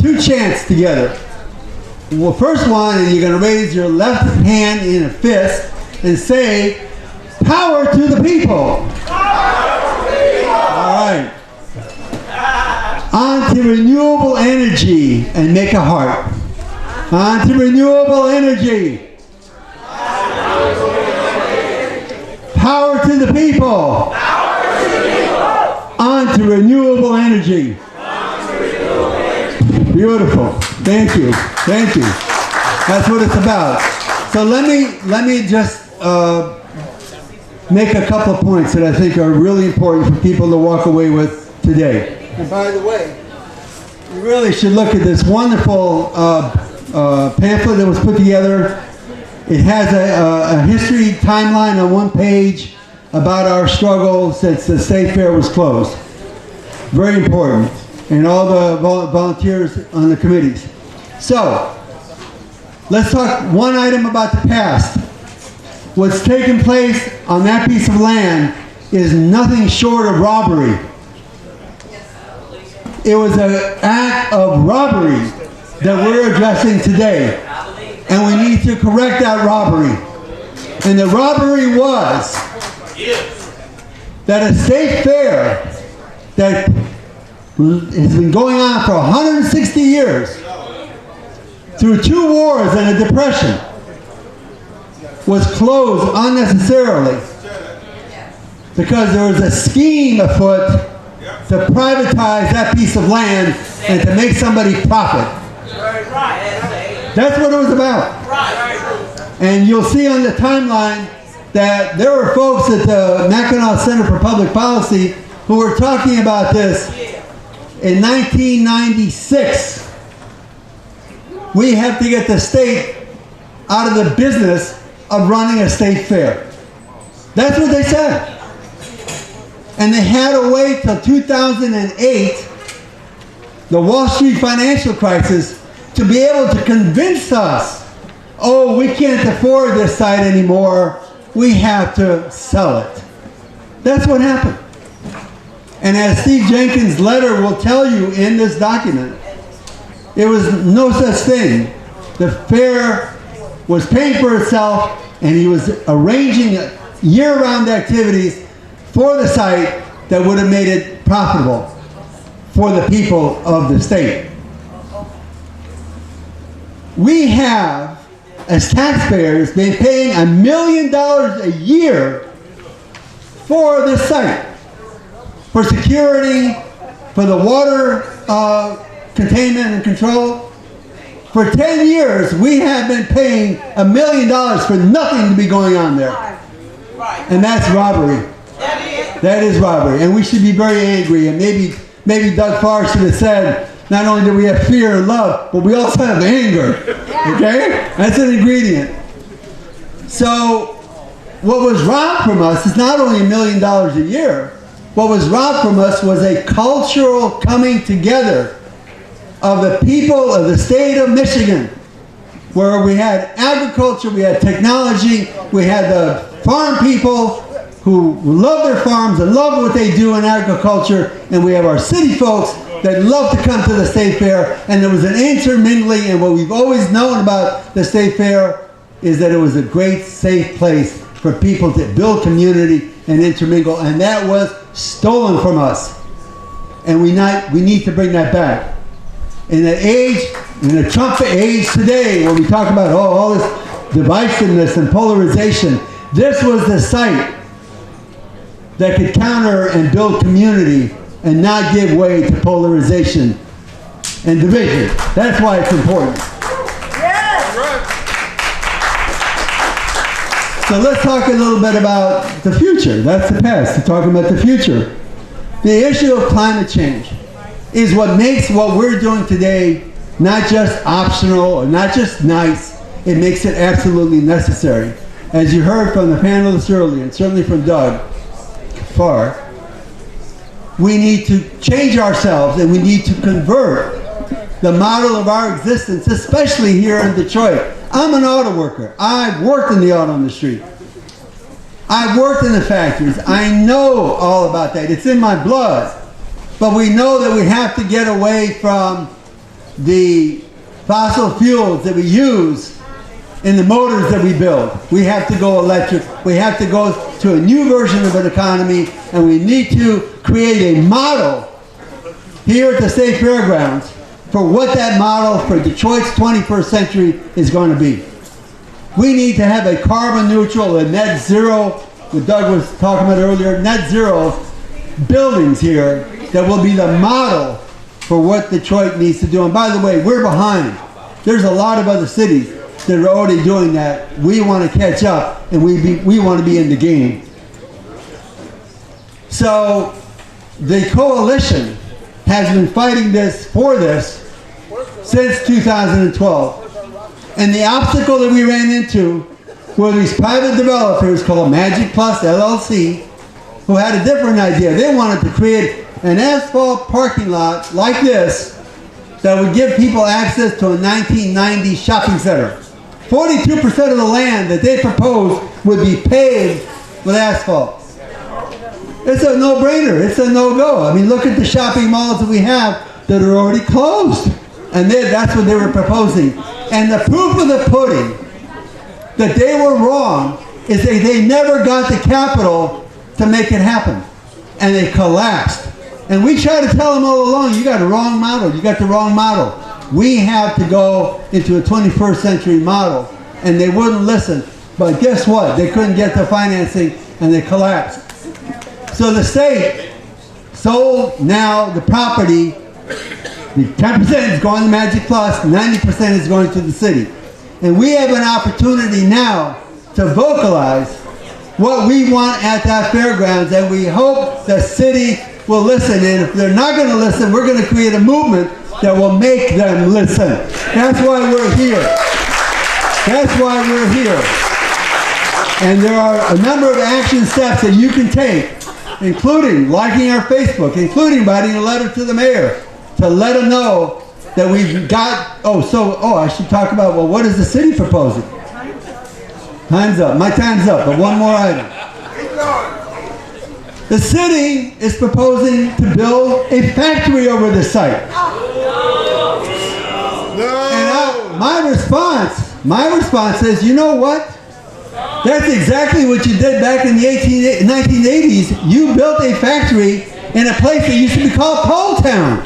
two chants together. Well, first one, and you're going to raise your left hand in a fist and say, "Power to the people." Power to the people. All right. On to renewable energy and make a heart. On to renewable energy. Power to the people. Power to the people. On to renewable energy. Beautiful. Thank you. Thank you. That's what it's about. So let me just make a couple of points that I think are really important for people to walk away with today. And by the way, you really should look at this wonderful pamphlet that was put together. It has a history timeline on one page about our struggle since the state fair was closed. Very important. And all the volunteers on the committees. So, let's talk one item about the past. What's taken place on that piece of land is nothing short of robbery. It was an act of robbery that we're addressing today. And we need to correct that robbery. And the robbery was that a state fair that has been going on for 160 years, through 2 wars and a depression, was closed unnecessarily because there was a scheme afoot to privatize that piece of land and to make somebody profit. That's what it was about. And you'll see on the timeline that there were folks at the Mackinac Center for Public Policy who were talking about this. In 1996, we have to get the state out of the business of running a state fair. That's what they said. And they had to wait till 2008, the Wall Street financial crisis, to be able to convince us, oh, we can't afford this site anymore, we have to sell it. That's what happened. And as Steve Jenkins' letter will tell you in this document, it was no such thing. The fair was paying for itself, and he was arranging year-round activities for the site that would have made it profitable for the people of the state. We have, as taxpayers, been paying $1 million a year for this site. For security, for the water containment and control. For 10 years, we have been paying $1 million for nothing to be going on there. And that's robbery. That is robbery. And we should be very angry. And maybe Doug Farr should have said, not only do we have fear and love, but we also have anger. Okay? That's an ingredient. So, what was robbed from us is not only $1 million a year. What was robbed from us was a cultural coming together of the people of the state of Michigan, where we had agriculture, we had technology, we had the farm people who love their farms and love what they do in agriculture, and we have our city folks that love to come to the state fair, and there was an intermingling, and what we've always known about the state fair is that it was a great, safe place for people to build community and intermingle, and that was stolen from us. And we need to bring that back. In the Trump age today, where we talk about all this divisiveness and polarization, this was the site that could counter and build community and not give way to polarization and division. That's why it's important. Yes. So let's talk a little bit about the future. That's the past. We're talking about the future. The issue of climate change is what makes what we're doing today not just optional or not just nice, it makes it absolutely necessary. As you heard from the panelists earlier, and certainly from Doug Farr, we need to change ourselves and we need to convert the model of our existence, especially here in Detroit. I'm an auto worker. I've worked in the auto industry. I've worked in the factories. I know all about that. It's in my blood. But we know that we have to get away from the fossil fuels that we use in the motors that we build. We have to go electric. We have to go to a new version of an economy, and we need to create a model here at the State Fairgrounds for what that model for Detroit's 21st century is going to be. We need to have a carbon neutral and net zero, what Doug was talking about earlier, net zero buildings here that will be the model for what Detroit needs to do. And by the way, we're behind. There's a lot of other cities that are already doing that. We want to catch up, and we want to be in the game. So the coalition has been fighting for this since 2012. And the obstacle that we ran into were these private developers called Magic Plus LLC, who had a different idea. They wanted to create an asphalt parking lot like this that would give people access to a 1990s shopping center. 42% of the land that they proposed would be paved with asphalt. It's a no-brainer. It's a no-go. I mean, look at the shopping malls that we have that are already closed. And that's what they were proposing. And the proof of the pudding that they were wrong is that they never got the capital to make it happen. And they collapsed. And we try to tell them all along, you got a wrong model. You got the wrong model. We have to go into a 21st century model. And they wouldn't listen. But guess what? They couldn't get the financing, and they collapsed. So the state sold now the property. The 10% is going to Magic Plus, 90% is going to the city. And we have an opportunity now to vocalize what we want at that fairgrounds, and we hope the city will listen. And if they're not going to listen, we're going to create a movement that will make them listen. That's why we're here. That's why we're here. And there are a number of action steps that you can take, including liking our Facebook, including writing a letter to the mayor to let him know that we've got, I should talk about, well, what is the city proposing? Time's up. My time's up, but one more item. The city is proposing to build a factory over the site. And my response is, you know what? That's exactly what you did back in the 1980s. You built a factory in a place that used to be called Coal Town.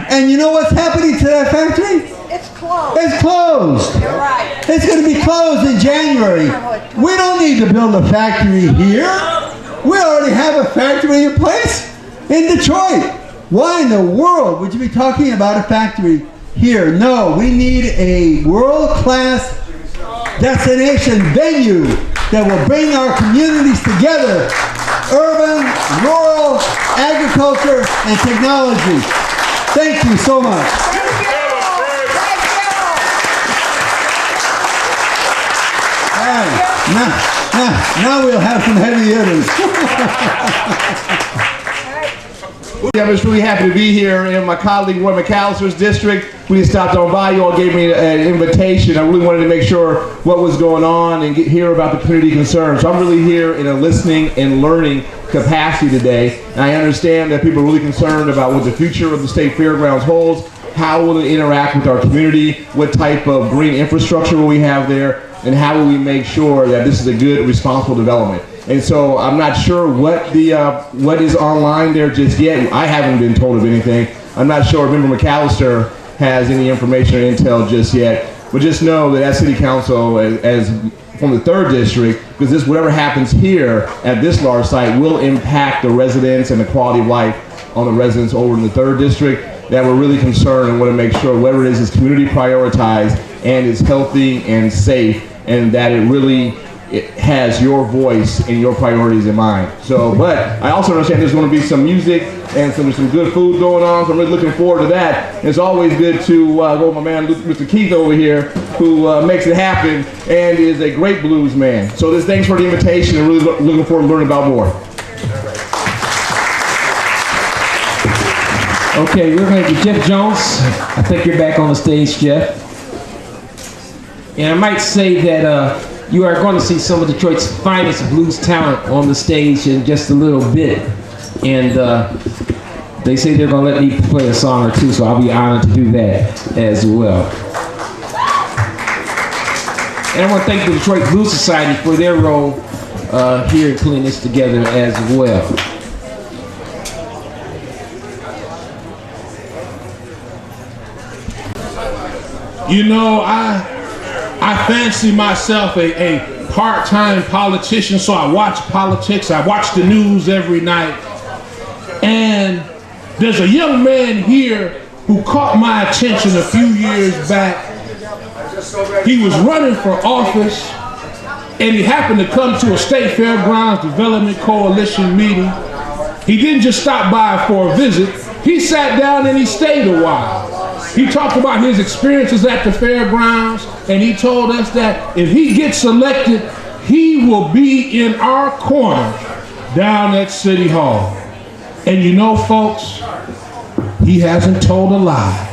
And you know what's happening to that factory? It's closed. It's closed. You're right. It's going to be closed in January. We don't need to build a factory here. We already have a factory in place in Detroit. Why in the world would you be talking about a factory here? No, we need a world-class destination venue that will bring our communities together. Urban, rural, agriculture, and technology. Thank you so much. Thank you. Now we'll have some heavy hitters. I'm just really happy to be here in my colleague McCalister's district. We stopped on by. You all gave me an invitation. I really wanted to make sure what was going on and hear about the community concerns. So I'm really here in a listening and learning capacity today. And I understand that people are really concerned about what the future of the State Fairgrounds holds. How will it interact with our community? What type of green infrastructure will we have there? And how will we make sure that this is a good, responsible development? And so I'm not sure what is online there just yet. I haven't been told of anything. I'm not sure if Member McCalister has any information or intel just yet. But just know that as City Council, as from the 3rd District, because whatever happens here at this large site will impact the residents and the quality of life on the residents over in the 3rd District, that we're really concerned and want to make sure whatever it is community prioritized and is healthy and safe, and that it has your voice and your priorities in mind. So, but I also understand there's going to be some music and some good food going on, so I'm really looking forward to that. And it's always good to go with my man, Mr. Keith over here, who makes it happen and is a great blues man. So thanks for the invitation, and really looking forward to learning about more. Okay, we're going to get Jeff Jones. I think you're back on the stage, Jeff. And I might say that you are going to see some of Detroit's finest blues talent on the stage in just a little bit. And They say they're going to let me play a song or two, so I'll be honored to do that as well. And I want to thank the Detroit Blues Society for their role here in putting this together as well. You know, I fancy myself a part-time politician, so I watch politics. I watch the news every night. And there's a young man here who caught my attention a few years back. He was running for office, and he happened to come to a State Fairgrounds Development Coalition meeting. He didn't just stop by for a visit. He sat down and he stayed a while. He talked about his experiences at the fairgrounds, and he told us that if he gets elected, he will be in our corner down at City Hall. And you know, folks, he hasn't told a lie.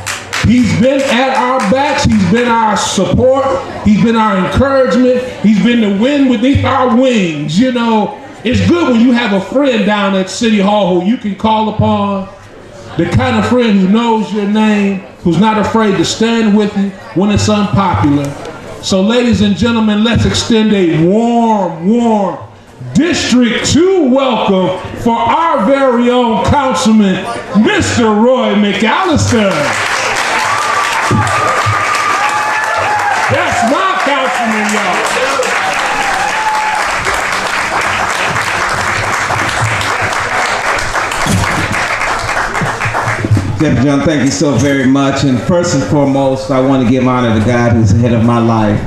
He's been at our backs, he's been our support, he's been our encouragement, he's been the wind beneath our wings. You know, it's good when you have a friend down at City Hall who you can call upon, the kind of friend who knows your name, who's not afraid to stand with you when it's unpopular. So ladies and gentlemen, let's extend a warm District 2 welcome for our very own councilman, Mr. Roy McCalister. That's my councilman, y'all. Deputy John, thank you so very much. And first and foremost, I want to give honor to God who's ahead of my life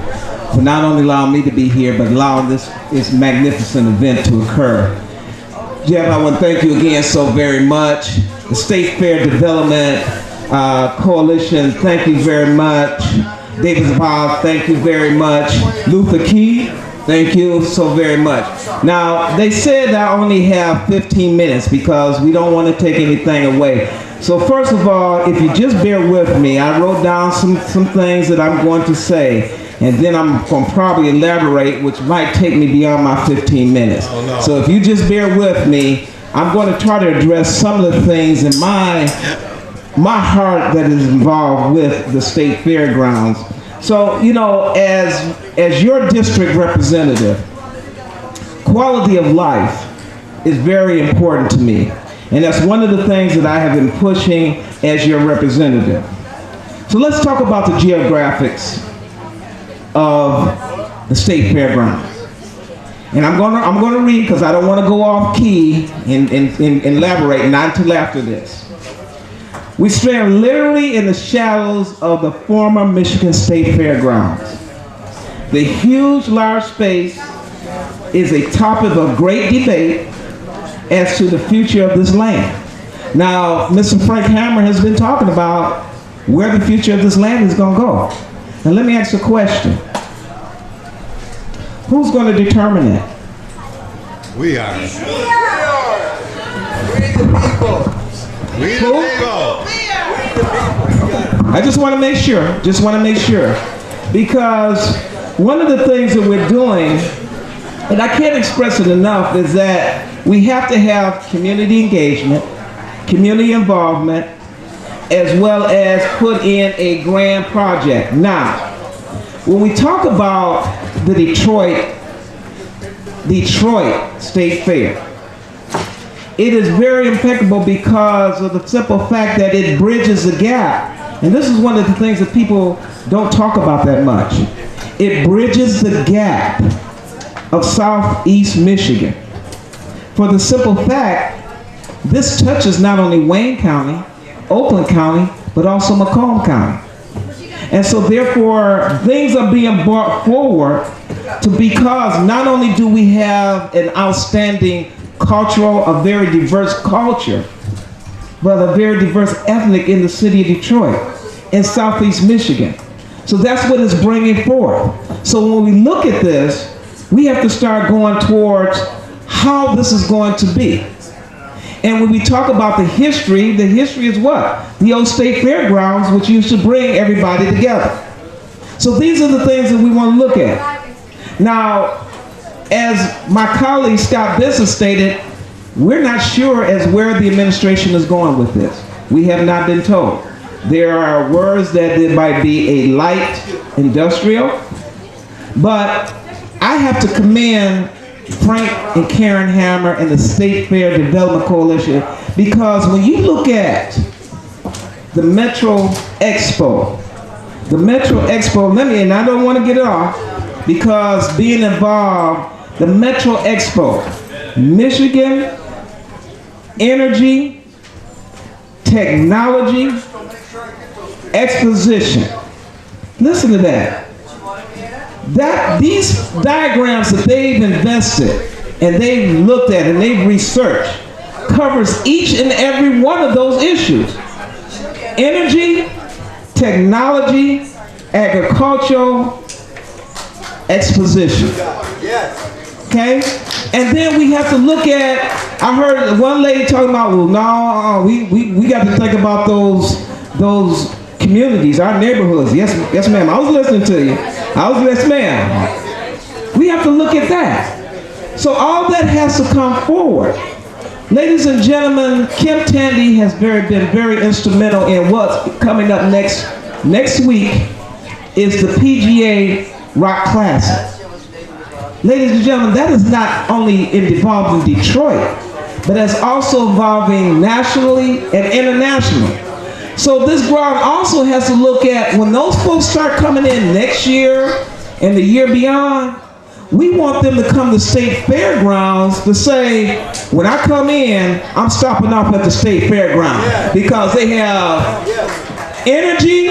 for not only allowing me to be here, but allowing this magnificent event to occur. Jeff, I want to thank you again so very much. The State Fair Development Coalition, thank you very much. David Zabal, thank you very much. Luther Key, thank you so very much. Now, they said I only have 15 minutes because we don't want to take anything away. So first of all, if you just bear with me, I wrote down some things that I'm going to say, and then I'm going to probably elaborate, which might take me beyond my 15 minutes. Oh, no. So if you just bear with me, I'm going to try to address some of the things in my heart that is involved with the State Fairgrounds. So, you know, as your district representative, quality of life is very important to me. And that's one of the things that I have been pushing as your representative. So let's talk about the geographics of the State Fairgrounds. And I'm going to read because I don't want to go off key and elaborate, not until after this. We stand literally in the shadows of the former Michigan State Fairgrounds. The huge, large space is a topic of great debate as to the future of this land. Now, Mr. Frank Hammer has been talking about where the future of this land is going to go. Now, let me ask you a question. Who's going to determine that? We are. We the people. We the people. I just want to make sure, because one of the things that we're doing, and I can't express it enough, is that we have to have community engagement, community involvement, as well as put in a grand project. Now, when we talk about the Detroit State Fair, it is very impeccable because of the simple fact that it bridges the gap. And this is one of the things that people don't talk about that much. It bridges the gap of Southeast Michigan. For the simple fact, this touches not only Wayne County, Oakland County, but also Macomb County. And so therefore, things are being brought forward because not only do we have an outstanding a very diverse culture, but a very diverse ethnic in the city of Detroit, in Southeast Michigan. So that's what it's bringing forth. So when we look at this, we have to start going towards how this is going to be. And when we talk about the history is what? The old State Fairgrounds, which used to bring everybody together. So these are the things that we want to look at. Now, as my colleague Scott Benson stated, We're not sure as where the administration is going with this. We have not been told. There are words that it might be a light industrial, but I have to commend Frank and Karen Hammer and the State Fair Development Coalition, because when you look at the Metro Expo, and I don't want to get it off, because being involved, the Metro Expo, Michigan, energy, technology, exposition. Listen to that. These diagrams that they've invested and they've looked at and they've researched covers each and every one of those issues. Energy, technology, agricultural, exposition. Okay? And then we have to look at, I heard one lady talking about, well, no, we got to think about those communities, our neighborhoods. Yes, ma'am. I was listening to you. Yes, ma'am. We have to look at that. So all that has to come forward. Ladies and gentlemen, Kim Tandy has been very instrumental in what's coming up next week is the PGA Rock Classic. Ladies and gentlemen, that is not only involved in Detroit, but it's also involving nationally and internationally. So this ground also has to look at when those folks start coming in next year and the year beyond, we want them to come to State Fairgrounds to say, when I come in, I'm stopping off at the State Fairgrounds because they have energy,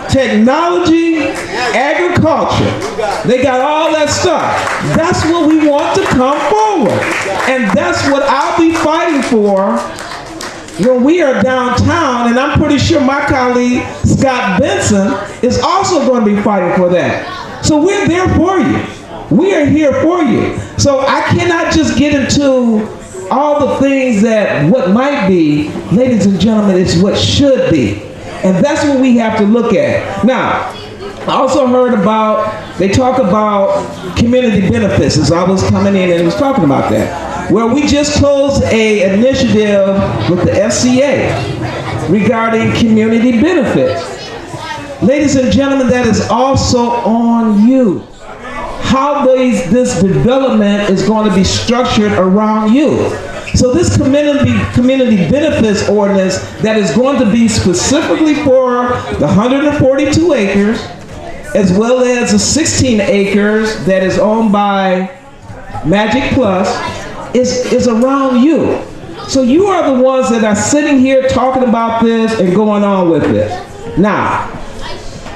technology, agriculture. They got all that stuff. That's what we want to come forward. And that's what I'll be fighting for when we are downtown, and I'm pretty sure my colleague, Scott Benson, is also going to be fighting for that. So we're there for you. We are here for you. So I cannot just get into all the things that what might be, ladies and gentlemen, it's what should be. And that's what we have to look at. Now, I also heard they talk about community benefits as I was coming in and was talking about that. Well, we just closed an initiative with the FCA regarding community benefits. Ladies and gentlemen, that is also on you. How this development is going to be structured around you. So this community benefits ordinance that is going to be specifically for the 142 acres, as well as the 16 acres that is owned by Magic Plus, is around you. So you are the ones that are sitting here talking about this and going on with it. Now,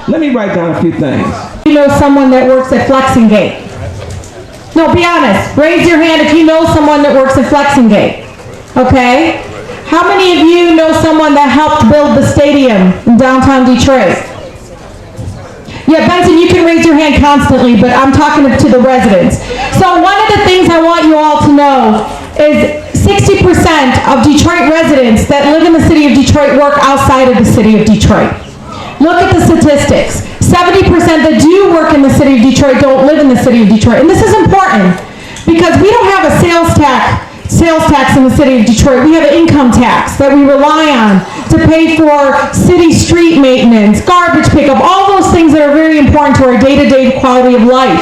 let me write down a few things. You know someone that works at Flexingate? No, be honest. Raise your hand if you know someone that works at Flexingate. Okay? How many of you know someone that helped build the stadium in downtown Detroit? Yeah, Benson, you can raise your hand constantly, but I'm talking to the residents. So one of the things I want you all to know is 60% of Detroit residents that live in the city of Detroit work outside of the city of Detroit. Look at the statistics. 70% that do work in the city of Detroit don't live in the city of Detroit. And this is important because we don't have a sales tax in the city of Detroit. We have an income tax that we rely on to pay for city street maintenance, garbage pickup, all those things that are very important to our day-to-day quality of life.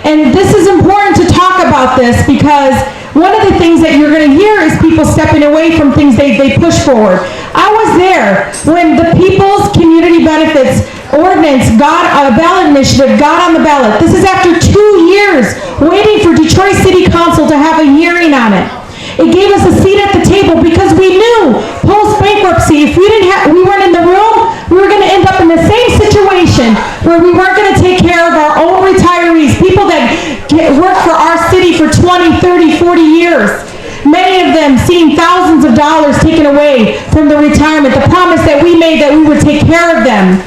And this is important to talk about this because one of the things that you're going to hear is people stepping away from things they push forward. I was there when the People's Community Benefits Ordinance ballot initiative got on the ballot. This is after 2 years waiting for Detroit City Council to have a hearing on it. It gave us a seat at the table because we knew post-bankruptcy, if we weren't in the room, we were going to end up in the same situation where we weren't going to take care of our own retirees, people that work for our city for 20, 30, 40 years. Many of them seeing thousands of dollars taken away from the retirement. The promise that we made that we would take care of them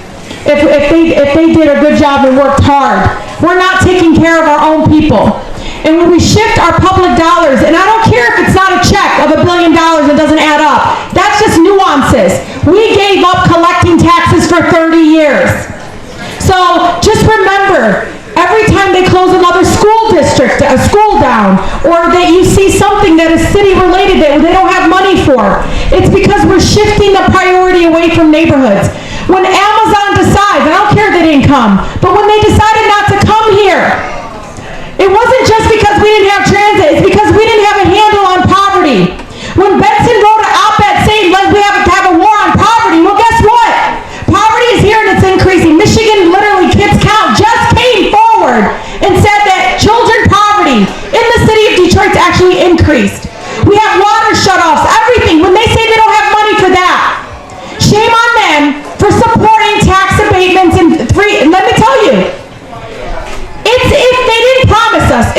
if they did a good job and worked hard. We're not taking care of our own people. And when we shift our public dollars, and I don't care if it's not a check of $1 billion that doesn't add up, that's just nuances. We gave up collecting taxes for 30 years. So just remember, every time they close another school district, a school down, or that you see something that is city related that they don't have money for. It's because we're shifting the priority away from neighborhoods. When Amazon decides, I don't care if they didn't come, but when they decided not to come here, it wasn't just because we didn't have transit, it's because we didn't have a handle on poverty. When Benson wrote an op-ed saying we have to have a war on poverty, well guess what? Poverty is here and it's increasing. Michigan, literally, Kids Count just came forward and said that children poverty in the city of Detroit's actually increased. We have water shutoffs, everything. When they say they don't have money for that, shame on them for supporting tax abatements and free. And let me tell you, it's if they didn't promise us,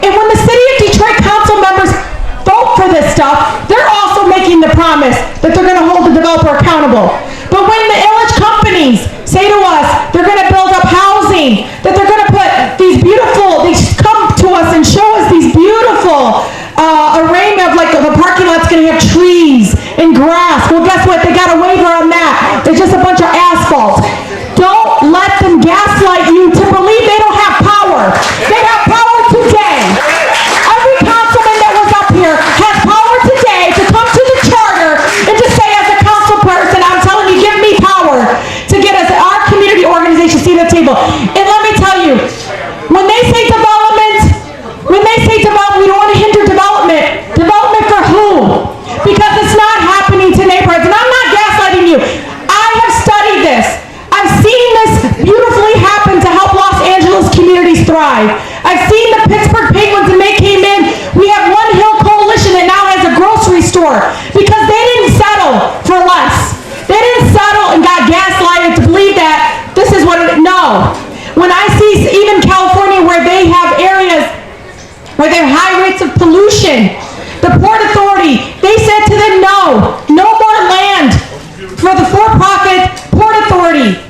and when the city of Detroit council members vote for this stuff, they're also making the promise that they're going to hold the developer accountable. But when the Illich companies say to us they're going to build up housing, that they're going to put these beautiful, they come to us and show us these beautiful arraignment of like the parking lot's going to have trees and grass. Well, guess what? They got a waiver on that. It's just a bunch of asphalt. Don't let them gaslight you to believe they don't have power. They have power today. Every councilman that was up here has power today to come to the charter and to say, as a council person, I'm telling you, give me power to get us our community organization seat at the table. And let me tell you, when they say development, we don't want to hinder development. Development for who? Because it's not happening to neighborhoods. And I'm not gaslighting you. I have studied this. I've seen this beautifully happen to help Los Angeles communities thrive. I've seen the Pittsburgh Penguins, and they came in. We have One Hill Coalition that now has a grocery store because they didn't settle for less. They didn't settle and got gaslighted to believe that this is what it, no. When I see even California where they have areas where there are high rates of pollution, the Port Authority, they said to them, no more land for the for-profit Port Authority.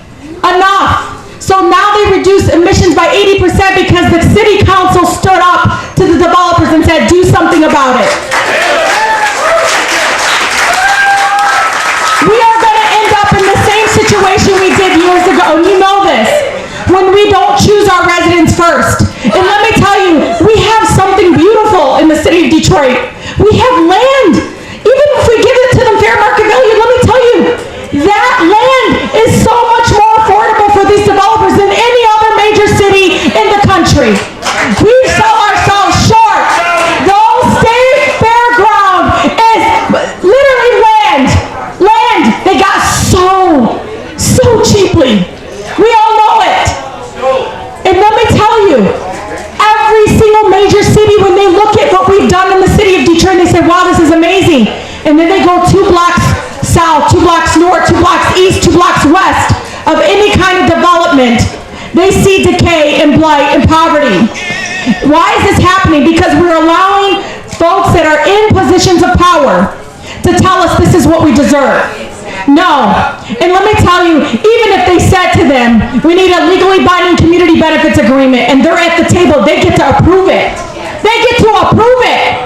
Enough. So now they reduce emissions by 80% because the city council stood up to the developers and said, do something about it. We are going to end up in the same situation we did years ago, and you know this, when we don't choose our residents first. And let me tell you, we have something beautiful in the city of Detroit. We have land. Even if we give it to them fair market value, let me tell you, that land is so much more affordable for these developers than any other major city in the country. We sell ourselves short. The old state fairground is literally land they got so cheaply. We all know it. And let me tell you, every single major city, when they look at what we've done in the city of Detroit, they say, wow, this is amazing. And then they go 2 blocks south, 2 blocks north, 2 blocks east, 2 blocks west of any kind of development. They see decay and blight and poverty. Why is this happening? Because we're allowing folks that are in positions of power to tell us this is what we deserve. No. And let me tell you, even if they said to them, we need a legally binding community benefits agreement, and they're at the table, they get to approve it. They get to approve it.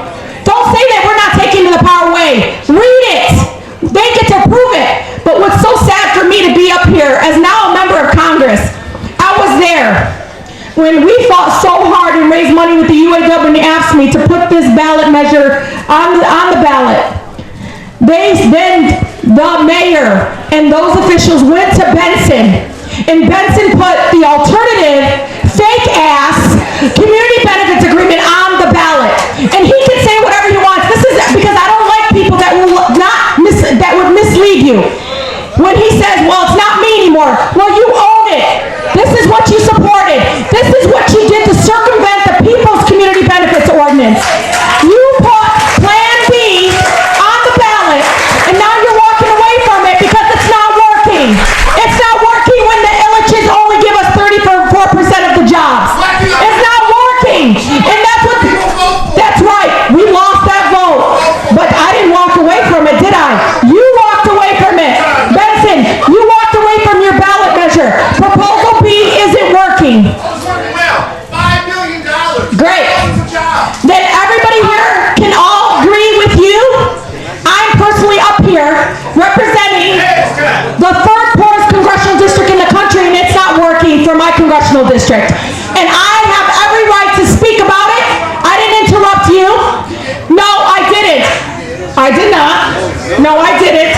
Don't say that we're not taking the power away. Read it. They get to approve it. But what's so sad for me to be up here as now a member of Congress, I was there when we fought so hard and raised money with the UAW and asked me to put this ballot measure on the ballot. Then the mayor and those officials went to Benson, and Benson put the alternative, fake-ass community benefits agreement on the ballot. And he can say whatever he wants. This is because I don't like people that would mislead you. When he says, well, it's not me anymore. Well, you own it. This is what you supported. This is what you did to circumvent the People's Community Benefits Ordinance. You put Plan B on the ballot, and now you're walking away from it because it's not working. It's not working when the Illiches only give us 34% of the jobs. It's not working. And that's right. We lost that vote. But I didn't walk away from it, did I? You walked away from it. Benson, you walked away from your ballot measure. Proposal B isn't working. $5 million. Great. Then everybody here can all agree with you. I'm personally up here representing the third poorest congressional district in the country, and it's not working for my congressional district. And I have No, I didn't.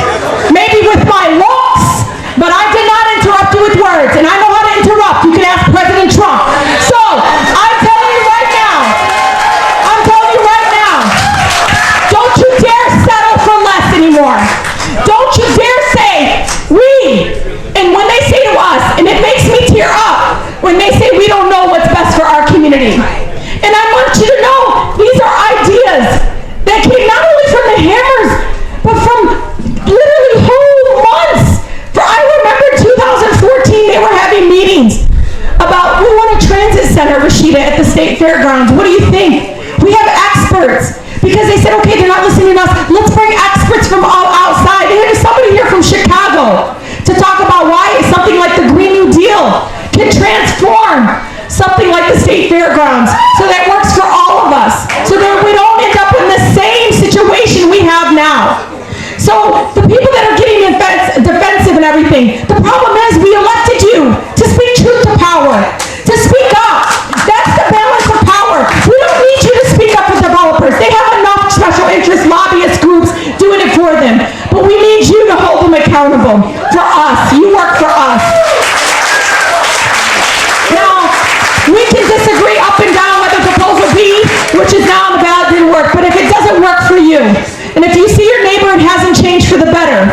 Maybe with my looks, but I did not interrupt you with words, and I know how to interrupt. You can ask President Trump. So, I'm telling you right now, don't you dare settle for less anymore. Don't you dare say, we, and when they say to us, and it makes me tear up, when they say we don't know what's best for our community. And I want you to know, these are ideas that came not only from the Hammers, but from literally whole months. For I remember 2014, they were having meetings about, we want a transit center, Rashida, at the state fairgrounds. What do you think? We have experts. Because they said, okay, they're not listening to us. Let's bring experts from all outside. They had somebody here from Chicago to talk about why something like the Green New Deal can transform something like the state fairgrounds so that works for all of us, so that we don't end up in the same situation we have now. So the people that are getting defensive and everything, the problem is we elected you to speak truth to power, to speak up. That's the balance of power. We don't need you to speak up for developers. They have enough special interest lobbyist groups doing it for them. But we need you to hold them accountable for us. You work for us. Now, we can disagree up and down whether proposal B, which is now on the ballot, didn't work. But if it doesn't work for you, and if you see your neighbor it hasn't changed for the better,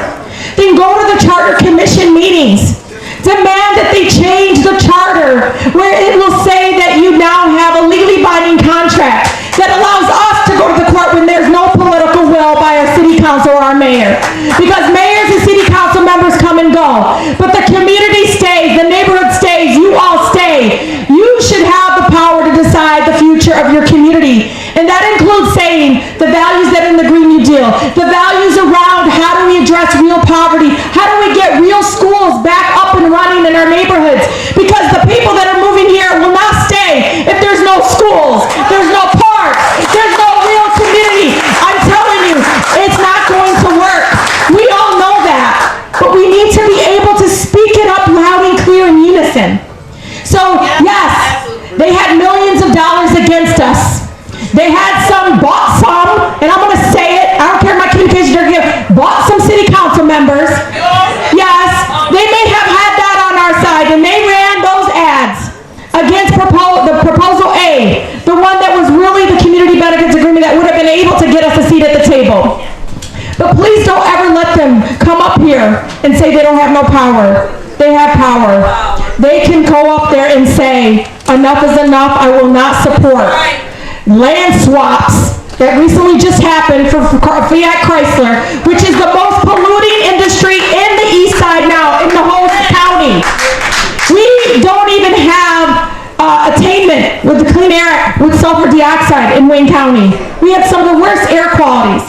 then go to the Charter Commission meetings. Demand that they change the charter where it will say that you now have a legally binding contract that allows us to go to the court when there's no political will by our city council or our mayor. Because mayors and city council members come and go, but the community stays, the neighborhood stays, you all stay. You should have the power to decide the future of your community. And that includes saying the values that are in the Green New Deal, the values around how do we address real poverty, how do we get real schools back up and running in our neighborhoods, because the people that are moving here will not stay if there's no schools, there's no parks, there's no real community. I'm telling you, it's not going to work. We all know that, but we need to be able to speak it up loud and clear in unison. So yes, they had millions of dollars against us. They had bought some, and I'm going to say it, I don't care my communication director here, bought some city council members. Yes, they may have had that on our side, and they ran those ads against the proposal A, the one that was really the community benefits agreement that would have been able to get us a seat at the table. But please don't ever let them come up here and say they don't have no power. They have power. They can go up there and say, enough is enough, I will not support land swaps that recently just happened for Fiat Chrysler, which is the most polluting industry in the east side now, in the whole county. We don't even have attainment with the Clean Air Act with sulfur dioxide in Wayne County. We have some of the worst air qualities.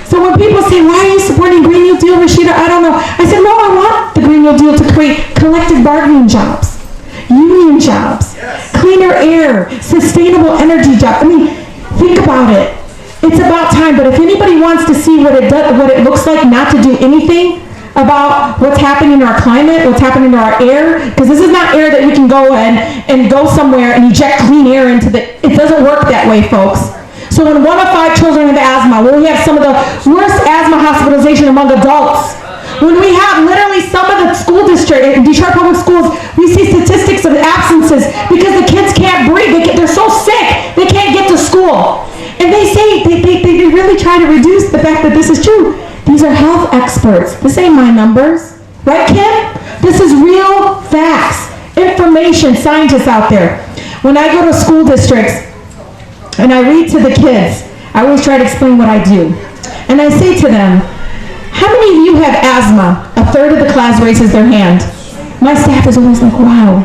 So when people say, why are you supporting Green New Deal, Rashida? I don't know. I said, no, I want the Green New Deal to create collective bargaining jobs, union jobs, cleaner air, sustainable energy jobs. I mean, think about it. It's about time, but if anybody wants to see what it looks like not to do anything about what's happening in our climate, what's happening to our air, because this is not air that we can go and go somewhere and eject clean air into it doesn't work that way, folks. So when 1 of 5 children have asthma, when we have some of the worst asthma hospitalization among adults, when we have literally some of the school district, in Detroit Public Schools, we see statistics of absences because the kids can't breathe. They're so sick, they can't get to school. And they say, they really try to reduce the fact that this is true. These are health experts. This ain't my numbers. Right, Kim? This is real facts, information, scientists out there. When I go to school districts and I read to the kids, I always try to explain what I do. And I say to them, how many of you have asthma? A third of the class raises their hand. My staff is always like, wow.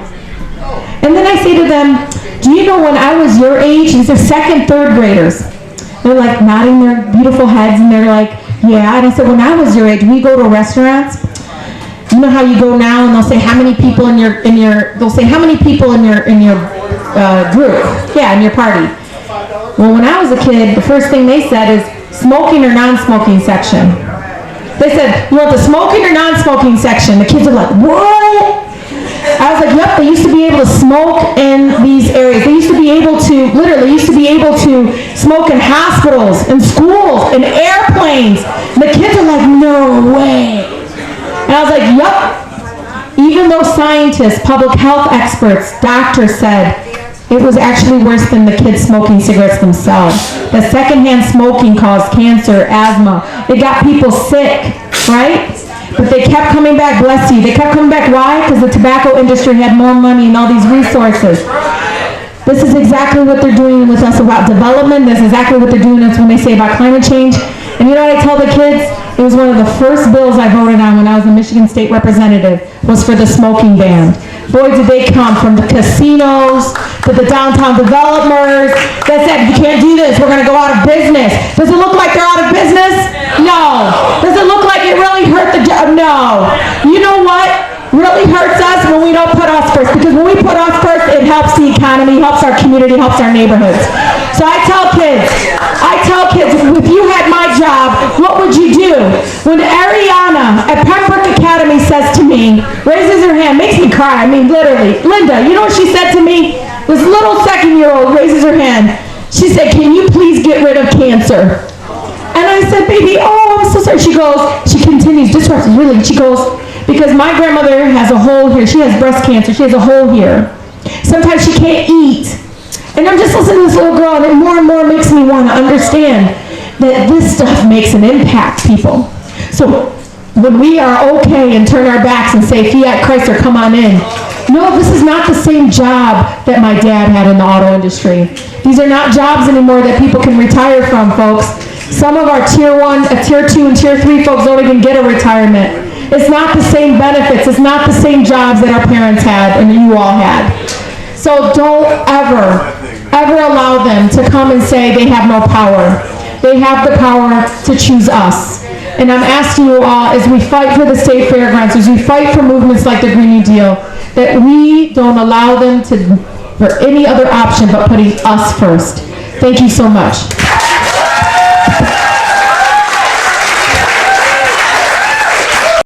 And then I say to them, do you know when I was your age, these are 2nd, 3rd graders. They're like nodding their beautiful heads and they're like, yeah. And I said, when I was your age, we go to restaurants, you know how you go now and they'll say how many people in your group, yeah, in your party. Well, when I was a kid, the first thing they said is smoking or non-smoking section. They said, you want the smoking or non-smoking section? The kids are like, what? I was like, yep, they used to be able to smoke in these areas. They used to be able to literally used to be able to smoke in hospitals, in schools, in airplanes. And the kids are like, no way. And I was like, yup. Even though scientists, public health experts, doctors said it was actually worse than the kids smoking cigarettes themselves. The secondhand smoking caused cancer, asthma. It got people sick, right? But they kept coming back, bless you. They kept coming back, why? Because the tobacco industry had more money and all these resources. This is exactly what they're doing with us about development. This is exactly what they're doing with us when they say about climate change. And you know what I tell the kids? It was one of the first bills I voted on when I was a Michigan State representative, was for the smoking ban. Boy, did they come from the casinos to the downtown developers that said, you can't do this, we're going to go out of business. Does it look like they're out of business? No. Does it look like it really hurt the job? No. You know what really hurts us? When we don't put us first. Because when we put us first, it helps the economy, helps our community, helps our neighborhoods. So I tell kids, if you had my job, what would you do? When Ariana at Pembroke Academy says to me, raises her hand, makes me cry, I mean literally, Linda, you know what she said to me? This little second-year-old raises her hand. She said, can you please get rid of cancer? And I said, baby, oh, I'm so sorry. She continues, disrupts really, she goes, because my grandmother has a hole here. She has breast cancer. She has a hole here. Sometimes she can't eat. And I'm just listening to this little girl, and more makes me want to understand that this stuff makes an impact, people. So when we are okay and turn our backs and say, Fiat Chrysler, come on in. No, this is not the same job that my dad had in the auto industry. These are not jobs anymore that people can retire from, folks. Some of our tier 1, tier 2, and tier 3 folks don't even get a retirement. It's not the same benefits. It's not the same jobs that our parents had and you all had. So don't ever allow them to come and say they have no power. They have the power to choose us. And I'm asking you all, as we fight for the state fairgrounds, as we fight for movements like the Green New Deal, that we don't allow them for any other option but putting us first. Thank you so much.